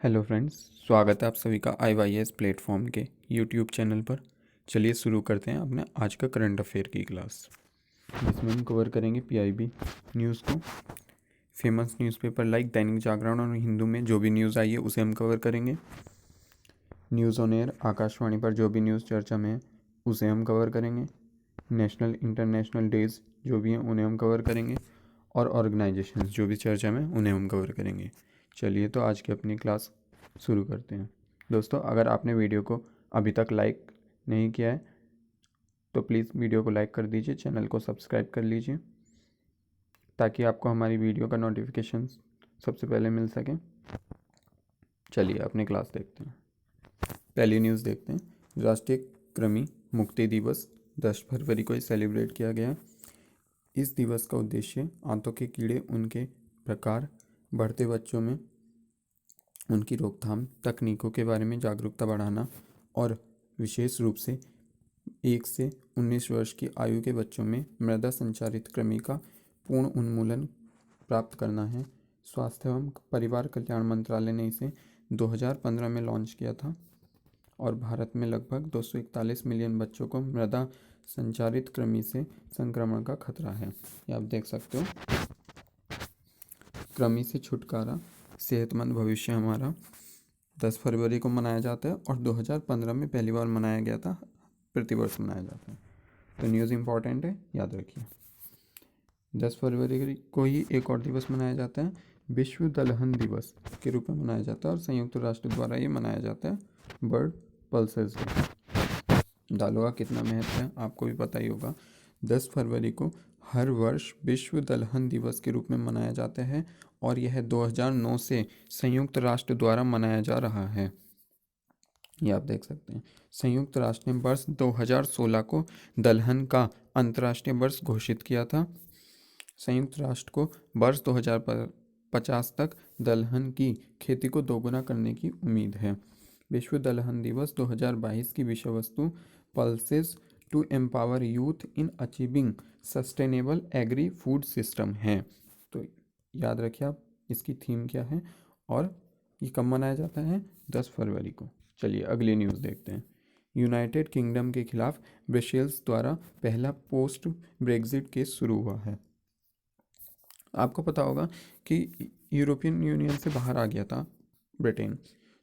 Hello friends, स्वागत है आप सभी का IYS प्लेटफॉर्म के यूट्यूब चैनल पर। चलिए शुरू करते हैं अपने आज का करंट अफेयर की क्लास, जिसमें हम कवर करेंगे PIB न्यूज़ को। Famous newspaper like Dainik Jagran और हिंदू में जो भी न्यूज़ आई है उसे हम कवर करेंगे। न्यूज़ ऑन एयर आकाशवाणी पर जो भी न्यूज़ चर्चा में है उसे हम कवर करेंगे। नेशनल इंटरनेशनल डेज जो भी हैं उन्हें हम कवर करेंगे, और ऑर्गेनाइजेशंस जो भी चर्चा में उन्हें हम कवर करेंगे। चलिए तो आज की अपनी क्लास शुरू करते हैं। दोस्तों, अगर आपने वीडियो को अभी तक लाइक नहीं किया है तो प्लीज़ वीडियो को लाइक कर दीजिए, चैनल को सब्सक्राइब कर लीजिए ताकि आपको हमारी वीडियो का नोटिफिकेशन सबसे पहले मिल सके। चलिए अपनी क्लास देखते हैं। पहली न्यूज़ देखते हैं। राष्ट्रीय कृमि मुक्ति दिवस 10 फरवरी को सेलिब्रेट किया गया। इस दिवस का उद्देश्य आंतों के कीड़े, उनके प्रकार, बढ़ते बच्चों में उनकी रोकथाम, तकनीकों के बारे में जागरूकता बढ़ाना और विशेष रूप से 1 से 19 वर्ष की आयु के बच्चों में मृदा संचारित कृमि का पूर्ण उन्मूलन प्राप्त करना है। स्वास्थ्य एवं परिवार कल्याण मंत्रालय ने इसे 2015 में लॉन्च किया था और भारत में लगभग 241 मिलियन बच्चों को मृदा संचारित कृमि से संक्रमण का खतरा है। ये आप देख सकते हो। कृमि से छुटकारा, सेहतमंद भविष्य हमारा 10 फरवरी को मनाया जाता है और 2015 में पहली बार मनाया गया था। प्रतिवर्ष मनाया जाता है, तो न्यूज़ इम्पॉर्टेंट है, याद रखिए। 10 फरवरी को ही एक और दिवस मनाया जाता है, विश्व दलहन दिवस के रूप में मनाया जाता है और संयुक्त राष्ट्र द्वारा ये मनाया जाता है बर्ड पल्सेस डे। दालों का कितना महत्व है आपको भी पता ही होगा। 10 फरवरी को हर वर्ष विश्व दलहन दिवस के रूप में मनाया जाता है और यह 2009 से संयुक्त राष्ट्र द्वारा मनाया जा रहा है। ये आप देख सकते हैं। संयुक्त राष्ट्र ने वर्ष 2016 को दलहन का अंतर्राष्ट्रीय वर्ष घोषित किया था। संयुक्त राष्ट्र को वर्ष 2050 तक दलहन की खेती को दोगुना करने की उम्मीद है। विश्व दलहन दिवस 2022 की विषय वस्तु pulses to empower youth in achieving sustainable agri food system है। तो याद रखिए आप इसकी थीम क्या है और ये कब मनाया जाता है, 10 फरवरी को। चलिए अगली न्यूज़ देखते हैं। यूनाइटेड किंगडम के खिलाफ ब्रसेल्स द्वारा पहला पोस्ट ब्रेक्जिट केस शुरू हुआ है। आपको पता होगा कि यूरोपियन यूनियन से बाहर आ गया था ब्रिटेन,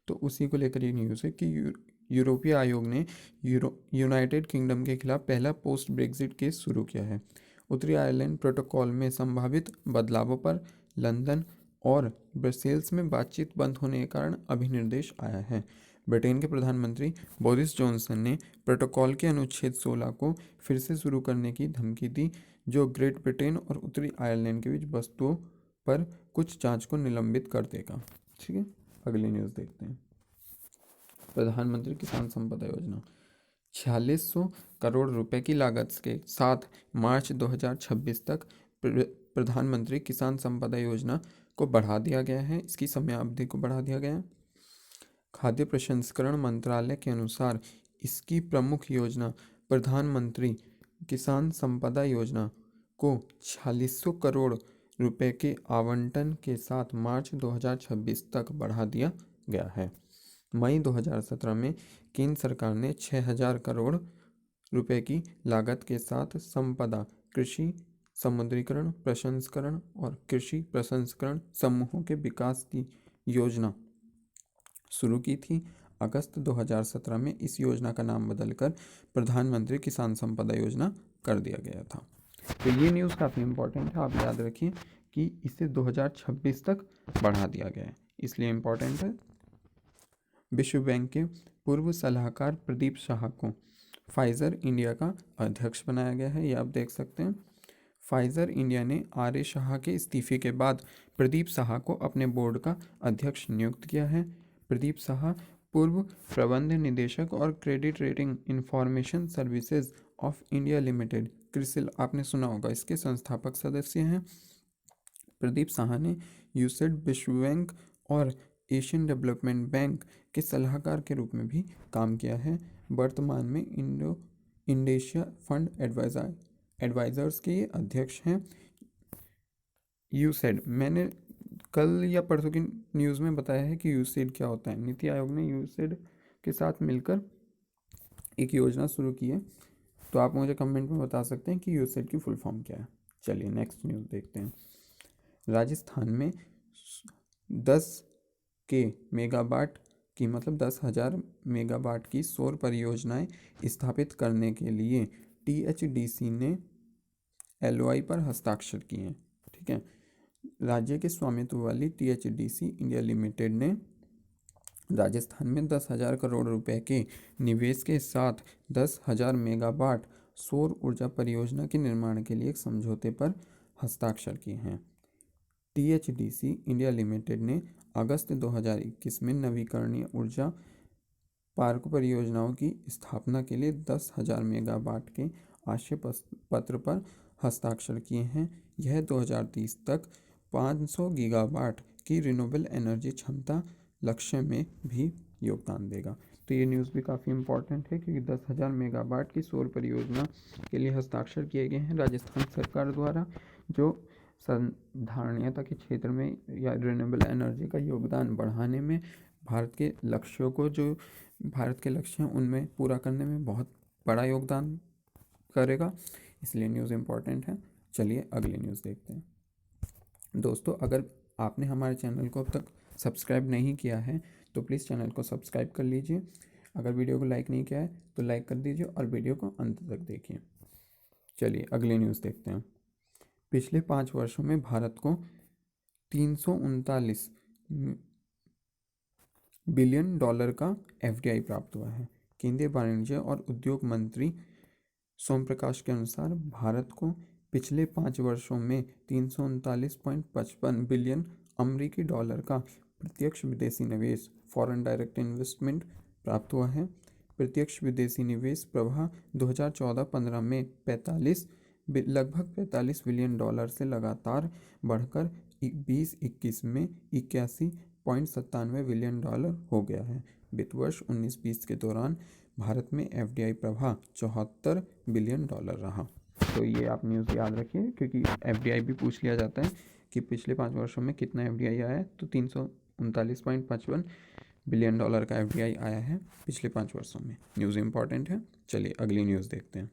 तो उसी को लेकर ये न्यूज़ है कि यूरोपीय आयोग ने यूनाइटेड किंगडम के खिलाफ पहला पोस्ट ब्रेक्जिट केस शुरू किया है। उत्तरी आयरलैंड प्रोटोकॉल में संभावित बदलावों पर लंदन और ब्रसेल्स में बातचीत बंद होने के कारण अभिनिर्देश आया है। ब्रिटेन के प्रधानमंत्री बोरिस जॉनसन ने प्रोटोकॉल के अनुच्छेद 16 को फिर से शुरू करने की धमकी दी, जो ग्रेट ब्रिटेन और उत्तरी आयरलैंड के बीच वस्तुओं पर कुछ जांच को निलंबित कर देगा। ठीक है, अगली न्यूज़ देखते हैं। प्रधानमंत्री किसान संपदा योजना 4600 करोड़ रुपए की लागत के साथ मार्च 2026 तक प्रधानमंत्री किसान संपदा योजना को बढ़ा दिया गया है। इसकी समयावधि को बढ़ा दिया गया है। खाद्य प्रसंस्करण मंत्रालय के अनुसार इसकी प्रमुख योजना प्रधानमंत्री किसान संपदा योजना को 4600 करोड़ रुपए के आवंटन के साथ मार्च 2026 तक बढ़ा दिया गया है। मई 2017 में केंद्र सरकार ने 6000 करोड़ रुपए की लागत के साथ संपदा, कृषि समुद्रीकरण, प्रसंस्करण और कृषि प्रसंस्करण समूहों के विकास की योजना शुरू की थी। अगस्त 2017 में इस योजना का नाम बदलकर प्रधानमंत्री किसान संपदा योजना कर दिया गया था। तो ये न्यूज़ काफ़ी इम्पोर्टेंट है, आप याद रखिए कि इसे 2026 तक बढ़ा दिया गया है, इसलिए इम्पोर्टेंट है। विश्व बैंक के पूर्व सलाहकार प्रदीप शाह को फाइज़र इंडिया का अध्यक्ष बनाया गया है। ये आप देख सकते हैं। फाइज़र इंडिया ने आर शाह के इस्तीफे के बाद प्रदीप शाह को अपने बोर्ड का अध्यक्ष नियुक्त किया है। प्रदीप शाह पूर्व प्रबंध निदेशक और credit rating information services of India limited CRISIL, आपने सुना होगा, इसके संस्थापक सदस्य हैं। प्रदीप शाह ने यूसेड, विश्व बैंक और एशियन डेवलपमेंट बैंक के सलाहकार के रूप में भी काम किया है। वर्तमान में इंडोनेशिया फंड एडवाइजर्स के ये अध्यक्ष हैं। यूसेड, मैंने कल या परसों की न्यूज़ में बताया है कि यूसेड क्या होता है। नीति आयोग ने यूसेड के साथ मिलकर एक योजना शुरू की है। तो आप मुझे कमेंट में बता सकते हैं कि यूसेड की फुल फॉर्म क्या है। चलिए नेक्स्ट न्यूज़ देखते हैं। राजस्थान में 10 के मेगावाट की मतलब 10,000 मेगावाट की सौर परियोजनाएं स्थापित करने के लिए THDC ने LOI पर हस्ताक्षर किए हैं। ठीक है, राज्य के स्वामित्व वाली THDC इंडिया लिमिटेड ने राजस्थान में 10,000 करोड़ रुपए के निवेश के साथ 10,000 मेगावाट सौर ऊर्जा परियोजना के निर्माण के लिए एक समझौते पर हस्ताक्षर किए हैं। THDC इंडिया लिमिटेड ने अगस्त 2021 में नवीकरणीय ऊर्जा पार्क परियोजनाओं की स्थापना के लिए 10,000 मेगावाट के आशय पत्र पर हस्ताक्षर किए हैं। यह 2030 तक 500 गीगावाट की रिन्यूएबल एनर्जी क्षमता लक्ष्य में भी योगदान देगा। तो ये न्यूज़ भी काफ़ी इम्पोर्टेंट है क्योंकि 10,000 मेगावाट की सौर परियोजना के लिए हस्ताक्षर किए गए हैं राजस्थान सरकार द्वारा, जो संधारणीयता के क्षेत्र में या रिन्यूएबल एनर्जी का योगदान बढ़ाने में भारत के लक्ष्यों को, जो भारत के लक्ष्य हैं उनमें पूरा करने में बहुत बड़ा योगदान करेगा। इसलिए न्यूज़ इम्पॉर्टेंट है। चलिए अगली न्यूज़ देखते हैं। दोस्तों, अगर आपने हमारे चैनल को अब तक सब्सक्राइब नहीं किया है तो प्लीज़ चैनल को सब्सक्राइब कर लीजिए। अगर वीडियो को लाइक नहीं किया है तो लाइक कर दीजिए और वीडियो को अंत तक देखिए। चलिए अगली न्यूज़ देखते हैं। पिछले 5 वर्षों में भारत को 339 बिलियन डॉलर का FDI प्राप्त हुआ है। केंद्रीय वाणिज्य और उद्योग मंत्री सोम प्रकाश के अनुसार भारत को पिछले 5 वर्षों में 339.55 बिलियन अमेरिकी डॉलर का प्रत्यक्ष विदेशी निवेश फॉरेन डायरेक्ट इन्वेस्टमेंट प्राप्त हुआ है। प्रत्यक्ष विदेशी निवेश प्रवाह 2014-15 में लगभग 45 बिलियन डॉलर से लगातार बढ़कर 2021 में 81.97 बिलियन डॉलर हो गया है। वित्त वर्ष 19-20 के दौरान भारत में FDI प्रवाह 74 बिलियन डॉलर रहा। तो ये आप न्यूज़ याद रखिए क्योंकि FDI भी पूछ लिया जाता है कि पिछले 5 वर्षों में कितना FDI आया है। तो 339.55 बिलियन डॉलर का FDI आया है पिछले 5 वर्षों में। न्यूज़ इंपॉर्टेंट है। चलिए अगली न्यूज़ देखते हैं।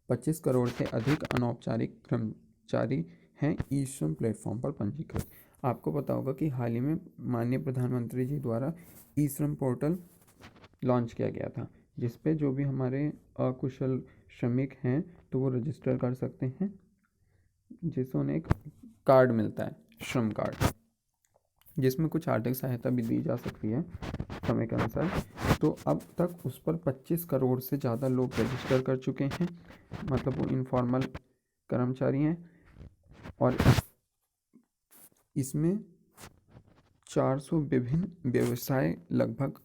25 करोड़ से अधिक अनौपचारिक कर्मचारी हैं ई-श्रम प्लेटफॉर्म पर पंजीकृत। आपको पता होगा कि हाल ही में माननीय प्रधानमंत्री जी द्वारा ई-श्रम पोर्टल लॉन्च किया गया था, जिस पे जो भी हमारे अकुशल श्रमिक हैं तो वो रजिस्टर कर सकते हैं, जिससे उन्हें एक कार्ड मिलता है, श्रम कार्ड, जिसमें कुछ आर्थिक सहायता भी दी जा सकती है समय के अनुसार। तो अब तक उस पर 25 करोड़ से ज़्यादा लोग रजिस्टर कर चुके हैं, मतलब वो इनफॉर्मल कर्मचारी हैं, और इसमें 400 विभिन्न व्यवसाय लगभग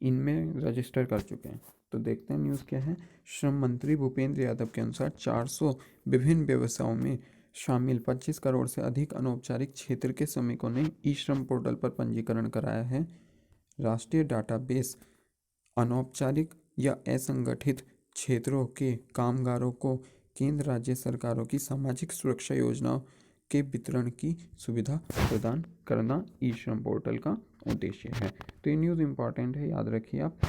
इनमें रजिस्टर कर चुके हैं। तो देखते हैं न्यूज़ क्या है। श्रम मंत्री भूपेंद्र यादव के अनुसार 400 विभिन्न व्यवसायों में शामिल 25 करोड़ से अधिक अनौपचारिक क्षेत्र के श्रमिकों ने ई-श्रम पोर्टल पर पंजीकरण कराया है। राष्ट्रीय डाटाबेस अनौपचारिक या असंगठित क्षेत्रों के कामगारों को केंद्र राज्य सरकारों की सामाजिक सुरक्षा योजनाओं के वितरण की सुविधा प्रदान करना ई-श्रम पोर्टल का उद्देश्य है। तो ये न्यूज़ इम्पॉर्टेंट है, याद रखिए आप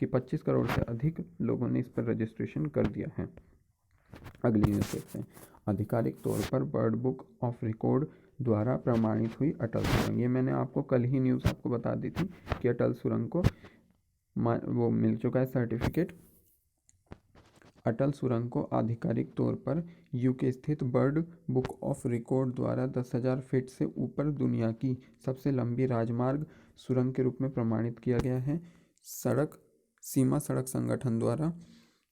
कि 25 करोड़ से अधिक लोगों ने इस पर रजिस्ट्रेशन कर दिया है। अगली न्यूज़ देखते हैं। आधिकारिक तौर पर वर्ल्ड बुक ऑफ रिकॉर्ड द्वारा प्रमाणित हुई अटल सुरंग। ये मैंने आपको कल ही न्यूज़ आपको बता दी थी कि अटल सुरंग को वो मिल चुका है सर्टिफिकेट। अटल सुरंग को आधिकारिक तौर पर UK स्थित वर्ल्ड बुक ऑफ रिकॉर्ड द्वारा 10,000 फीट से ऊपर दुनिया की सबसे लंबी राजमार्ग सुरंग के रूप में प्रमाणित किया गया है। सीमा सड़क संगठन द्वारा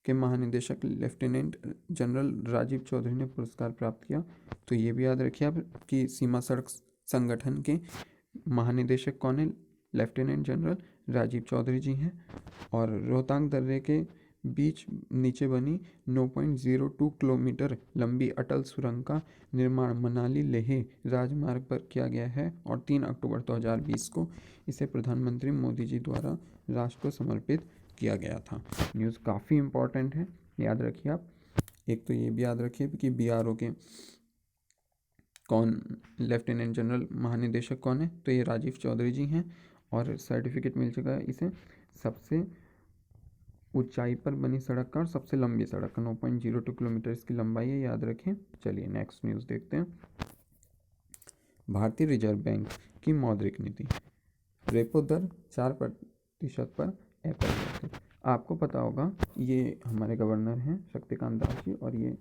के महानिदेशक लेफ्टिनेंट जनरल राजीव चौधरी ने पुरस्कार प्राप्त किया। तो ये भी याद रखिए आप कि सीमा सड़क संगठन के महानिदेशक कौन है? लेफ्टिनेंट जनरल राजीव चौधरी जी हैं। और रोहतांग दर्रे के बीच नीचे बनी 9.02 किलोमीटर लंबी अटल सुरंग का निर्माण मनाली लेह राजमार्ग पर किया गया है और 3 अक्टूबर 2020 को इसे प्रधानमंत्री मोदी जी द्वारा राष्ट्र को समर्पित किया गया था। न्यूज़ काफ़ी इम्पोर्टेंट है, याद रखिए आप। एक तो ये भी याद रखिए कि BRO के कौन लेफ्टिनेंट जनरल महानिदेशक कौन है, तो ये राजीव चौधरी जी हैं और सर्टिफिकेट मिल चुका है इसे सबसे ऊंचाई पर बनी सड़क का और सबसे लंबी सड़क का। 9.02 किलोमीटर इसकी लंबाई है, याद रखें। चलिए नेक्स्ट न्यूज़ देखते हैं। भारतीय रिजर्व बैंक की मौद्रिक नीति, रेपो दर 4% पर अपरिवर्तित। आपको पता होगा ये हमारे गवर्नर हैं शक्तिकांत दास जी और ये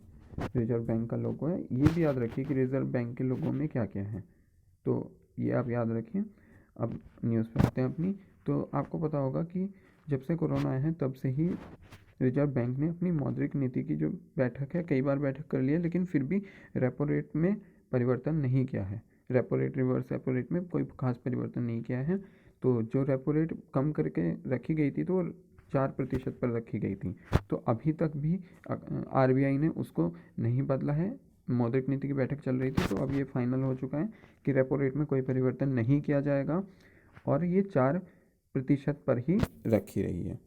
रिजर्व बैंक का लोगो है। ये भी याद रखिए कि रिजर्व बैंक के लोगों में क्या क्या है, तो ये आप याद रखिए। अब न्यूज़ पढ़ते हैं अपनी। तो आपको पता होगा कि जब से कोरोना आया है तब से ही रिजर्व बैंक ने अपनी मौद्रिक नीति की जो बैठक है, कई बार बैठक कर ली है, लेकिन फिर भी रेपो रेट में परिवर्तन नहीं किया है। Repo rate reverse repo rate में कोई खास परिवर्तन नहीं किया है। तो जो रेपो रेट कम करके रखी गई थी तो वो 4% पर रखी गई थी, तो अभी तक भी आरबीआई ने उसको नहीं बदला है। मौद्रिक नीति की बैठक चल रही थी, तो अब ये फाइनल हो चुका है कि रेपो रेट में कोई परिवर्तन नहीं किया जाएगा और ये 4% पर ही रखी रही है।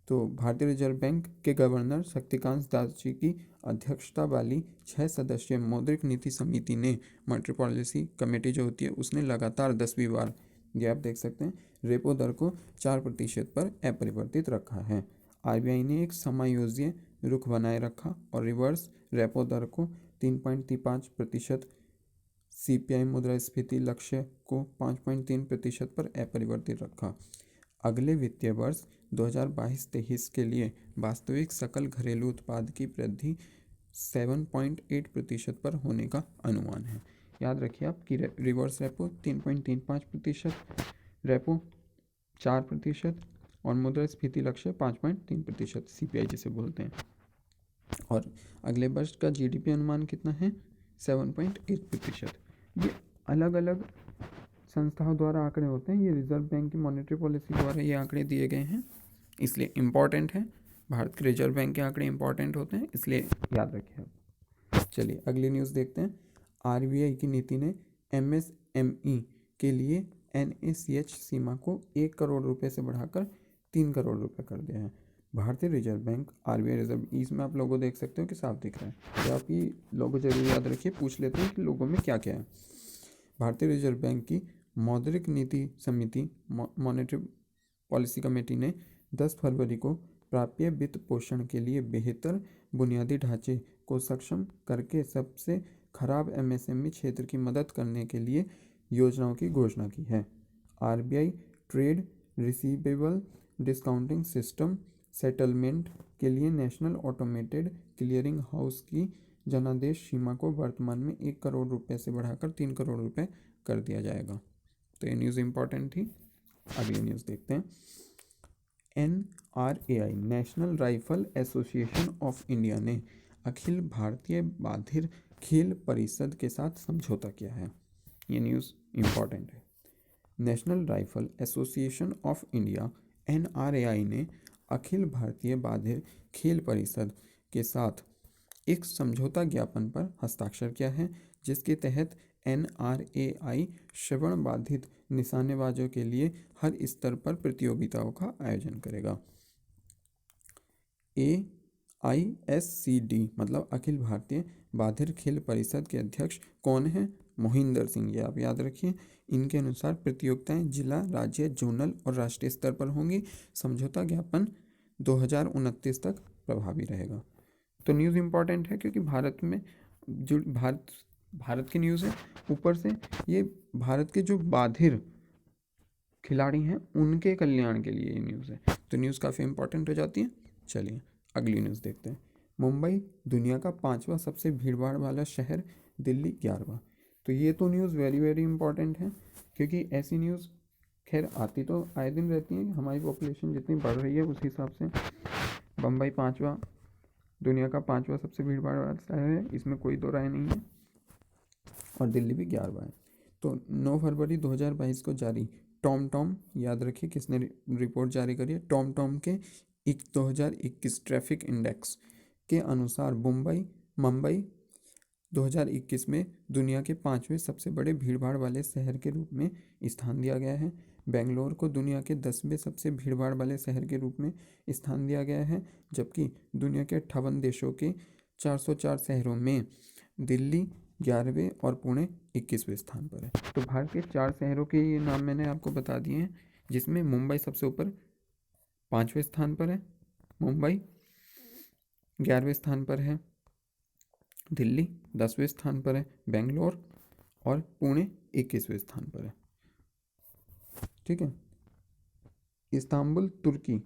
तो भारतीय रिजर्व बैंक के गवर्नर शक्तिकांत दास जी की अध्यक्षता वाली 6 सदस्यीय मौद्रिक नीति समिति ने, मॉनेटरी पॉलिसी कमेटी जो होती है, उसने लगातार 10वीं बार, ये आप देख सकते हैं, रेपो दर को 4% पर अपरिवर्तित रखा है। आरबीआई ने एक समायोज्य रुख बनाए रखा और रिवर्स रेपो दर को 3.35%, सीपीआई मुद्रास्फीति लक्ष्य को 5.3% पर अपरिवर्तित रखा। अगले वित्तीय वर्ष 2022-23 के लिए वास्तविक सकल घरेलू उत्पाद की वृद्धि 7.8% पर होने का अनुमान है। याद रखिए आप कि रिवर्स रेपो 3.35%, रेपो 4% और मुद्रास्फीति लक्ष्य 5.3%, सीपीआई जिसे बोलते हैं। और अगले वर्ष का जीडीपी अनुमान कितना है? 7.8%। ये अलग अलग संस्थाओं द्वारा आंकड़े होते हैं, ये रिजर्व बैंक की मॉनेटरी पॉलिसी द्वारा ये आंकड़े दिए गए हैं, इसलिए इम्पॉर्टेंट है। भारत के रिजर्व बैंक के आंकड़े इम्पॉर्टेंट होते हैं, इसलिए याद रखिए आप। चलिए अगली न्यूज़ देखते हैं। आरबीआई की नीति ने एमएसएमई के लिए एनएसीएच सीमा को 1 करोड़ रुपए से बढ़ाकर 3 करोड़ रुपए कर दिया है। भारतीय रिजर्व बैंक आरबीआई रिजर्व, इसमें आप लोगो देख सकते हो कि साफ दिख रहा है, तो आप ये लोगो जरूर याद रखिए। पूछ लेते हैं कि लोगों में क्या क्या है। भारतीय रिजर्व बैंक की मौद्रिक नीति समिति, मॉनेटरी पॉलिसी कमेटी ने 10 फरवरी को प्राप्य वित्त पोषण के लिए बेहतर बुनियादी ढांचे को सक्षम करके सबसे खराब एमएसएमई क्षेत्र की मदद करने के लिए योजनाओं की घोषणा की है। RBI trade receivable discounting system settlement के लिए नेशनल ऑटोमेटेड क्लियरिंग हाउस की जनादेश सीमा को वर्तमान में 1 करोड़ रुपए से बढ़ाकर 3 करोड़ रुपए कर दिया जाएगा। तो ये न्यूज़ इंपॉर्टेंट थी। अगली न्यूज़ देखते हैं। NRAI, national rifle association of India ने अखिल भारतीय बाधिर खेल परिषद के साथ समझौता किया है। ये न्यूज़ इंपॉर्टेंट है। National rifle association of India NRAI ने अखिल भारतीय बाधिर खेल परिषद के साथ एक समझौता ज्ञापन पर हस्ताक्षर किया है, जिसके तहत NRAI श्रवण बाधित निशानेबाजों के लिए हर स्तर पर प्रतियोगिताओं का आयोजन करेगा। AISCD मतलब अखिल भारतीय बाधिर खेल परिषद के अध्यक्ष कौन है? मोहिंदर सिंह, ये आप याद रखिए। इनके अनुसार प्रतियोगिताएं जिला, राज्य, जोनल और राष्ट्रीय स्तर पर होंगी। समझौता ज्ञापन 2029 तक प्रभावी रहेगा। तो न्यूज़ इंपॉर्टेंट है क्योंकि भारत में जो भारत की न्यूज़ है, ऊपर से ये भारत के जो बाधिर खिलाड़ी हैं उनके कल्याण के लिए ये न्यूज़ है, तो न्यूज़ काफ़ी इंपॉर्टेंट हो जाती है। चलिए अगली न्यूज़ देखते हैं। मुंबई दुनिया का 5वां सबसे भीड़भाड़ वाला शहर, दिल्ली 11वां। तो ये तो न्यूज़ वेरी वेरी इंपॉर्टेंट है क्योंकि ऐसी न्यूज़ खैर आती तो आए दिन रहती है। हमारी पॉपुलेशन जितनी बढ़ रही है उस हिसाब से मुंबई दुनिया का 5वां सबसे भीड़भाड़ वाला शहर है, इसमें कोई दो राय नहीं है, और दिल्ली भी 11वां है। तो 9 फरवरी 2022 को जारी टॉम याद रखिए किसने रिपोर्ट जारी करी है, टॉम के 2021 ट्रैफिक इंडेक्स के अनुसार मुंबई 2021 में दुनिया के 5वें सबसे बड़े भीड़भाड़ वाले शहर के रूप में स्थान दिया गया है। बेंगलोर को दुनिया के 10वें सबसे भीड़भाड़ वाले शहर के रूप में स्थान दिया गया है, जबकि दुनिया के 58 देशों के 404 शहरों में दिल्ली 11वें और पुणे 21वें स्थान पर है। तो भारत के 4 शहरों के ये नाम मैंने आपको बता दिए हैं, जिसमें मुंबई सबसे ऊपर 5वें स्थान पर है, मुंबई 11वें स्थान पर है, दिल्ली 10वें स्थान पर है, बेंगलोर और पुणे 21वें स्थान पर है। ठीक है। इस्तांबुल तुर्की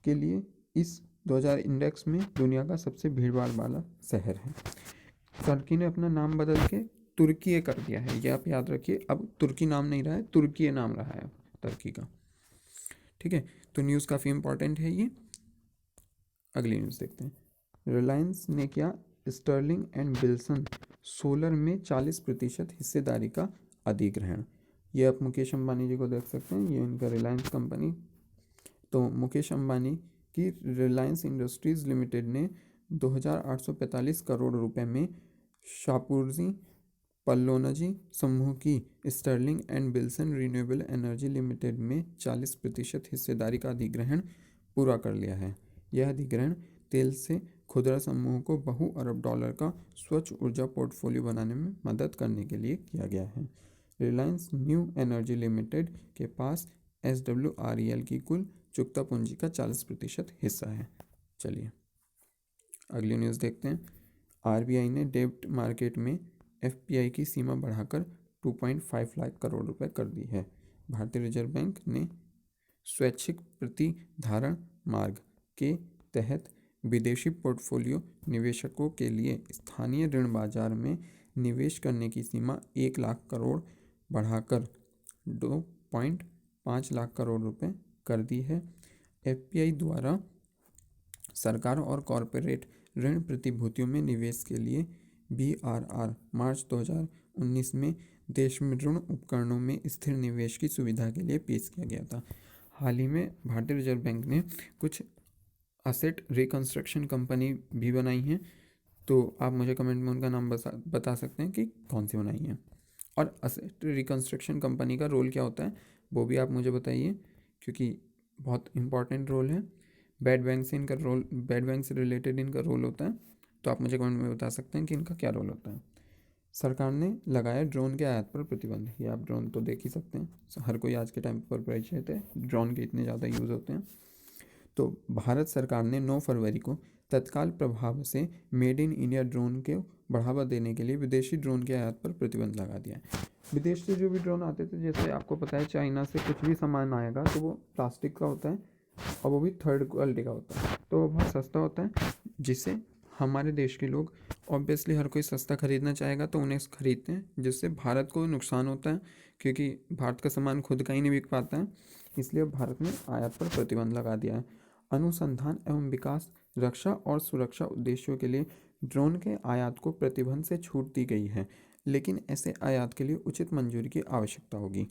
के लिए इस 2000 इंडेक्स में दुनिया का सबसे भीड़ भाड़ वाला शहर है। तुर्की ने अपना नाम बदल के तुर्की कर दिया है, ये आप याद रखिए। अब तुर्की नाम नहीं रहा है, तुर्की नाम रहा है तुर्की का। ठीक है, तो न्यूज़ काफ़ी इंपॉर्टेंट है ये। अगली न्यूज़ देखते हैं। रिलायंस ने किया स्टर्लिंग एंड विल्सन सोलर में 40% हिस्सेदारी का अधिग्रहण। ये आप मुकेश अंबानी जी को देख सकते हैं, ये इनका रिलायंस कंपनी। तो मुकेश अंबानी की रिलायंस इंडस्ट्रीज़ लिमिटेड ने 2,845 करोड़ रुपए में शापूरजी पल्लोनजी समूह की Sterling and Wilson renewable energy limited में 40% हिस्सेदारी का अधिग्रहण पूरा कर लिया है। यह अधिग्रहण तेल से खुदरा समूह को बहु अरब डॉलर का स्वच्छ ऊर्जा पोर्टफोलियो बनाने में मदद करने के लिए किया गया है। रिलायंस न्यू एनर्जी लिमिटेड के पास SWREL की कुल चुकता पूंजी का 40% हिस्सा है। चलिए अगली न्यूज़ देखते हैं। RBI ने डेब्ट मार्केट में FPI की सीमा बढ़ाकर 2.5 लाख करोड़ रुपए कर दी है। भारतीय रिजर्व बैंक ने स्वैच्छिक प्रतिधारण मार्ग के तहत विदेशी पोर्टफोलियो निवेशकों के लिए स्थानीय ऋण बाजार में निवेश करने की सीमा 1 लाख करोड़ बढ़ाकर 2.5 लाख करोड़ रुपए कर दी है। FPI द्वारा सरकार और कॉरपोरेट ऋण प्रतिभूतियों में निवेश के लिए BRR मार्च 2019 में देश में ऋण उपकरणों में स्थिर निवेश की सुविधा के लिए पेश किया गया था। हाल ही में भारतीय रिजर्व बैंक ने कुछ असेट रिकंस्ट्रक्शन कंपनी भी बनाई हैं, तो आप मुझे कमेंट में उनका नाम बता सकते हैं कि कौन सी बनाई हैं। और असेट रिकंस्ट्रक्शन कंपनी का रोल क्या होता है वो भी आप मुझे बताइए, क्योंकि बहुत इंपॉर्टेंट रोल है। बैड बैंक से रिलेटेड इनका रोल होता है, तो आप मुझे कमेंट में बता सकते हैं कि इनका क्या रोल होता है। सरकार ने लगाया ड्रोन के आयात पर प्रतिबंध। ये आप ड्रोन तो देख ही सकते हैं, हर कोई आज के टाइम पर परिचित है, ड्रोन के इतने ज़्यादा यूज़ होते हैं। तो भारत सरकार ने 9 फरवरी को तत्काल प्रभाव से मेड इन इंडिया ड्रोन को बढ़ावा देने के लिए विदेशी ड्रोन के आयात पर प्रतिबंध लगा दिया है। विदेश से जो भी ड्रोन आते थे, जैसे आपको पता है चाइना से कुछ भी सामान आएगा तो वो प्लास्टिक का होता है और वो भी थर्ड क्वालिटी का होता है, तो वो बहुत सस्ता होता है, जिससे हमारे देश के लोग ऑब्वियसली हर कोई सस्ता खरीदना चाहेगा तो उन्हें खरीदते हैं, जिससे भारत को नुकसान होता है, क्योंकि भारत का सामान खुद का ही नहीं बिक पाता है। इसलिए भारत ने आयात पर प्रतिबंध लगा दिया है। अनुसंधान एवं विकास, रक्षा और सुरक्षा उद्देश्यों के लिए ड्रोन के आयात को प्रतिबंध से छूट दी गई है, लेकिन ऐसे आयात के लिए उचित मंजूरी की आवश्यकता होगी।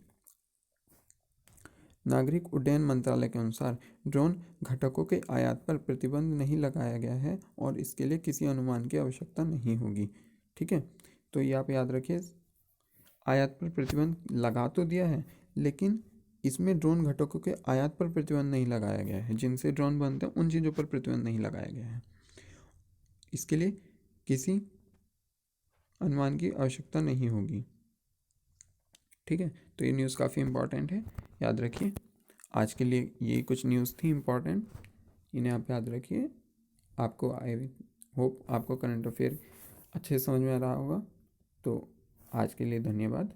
नागरिक उड्डयन मंत्रालय के अनुसार ड्रोन घटकों के आयात पर प्रतिबंध नहीं लगाया गया है और इसके लिए किसी अनुमान की आवश्यकता नहीं होगी। ठीक है, तो ये आप याद रखिए, आयात पर प्रतिबंध लगा तो दिया है, लेकिन इसमें ड्रोन घटकों के आयात पर प्रतिबंध नहीं लगाया गया है। जिनसे ड्रोन बनते हैं उन चीज़ों पर प्रतिबंध नहीं लगाया गया है। इसके लिए किसी अनुमान की आवश्यकता नहीं होगी। ठीक है, तो ये न्यूज़ काफ़ी इंपॉर्टेंट है, याद रखिए। आज के लिए ये कुछ न्यूज़ थी इंपॉर्टेंट, इन्हें आप याद रखिए। आपको आई होप आपको करंट अफेयर अच्छे से समझ में आ रहा होगा। तो आज के लिए धन्यवाद।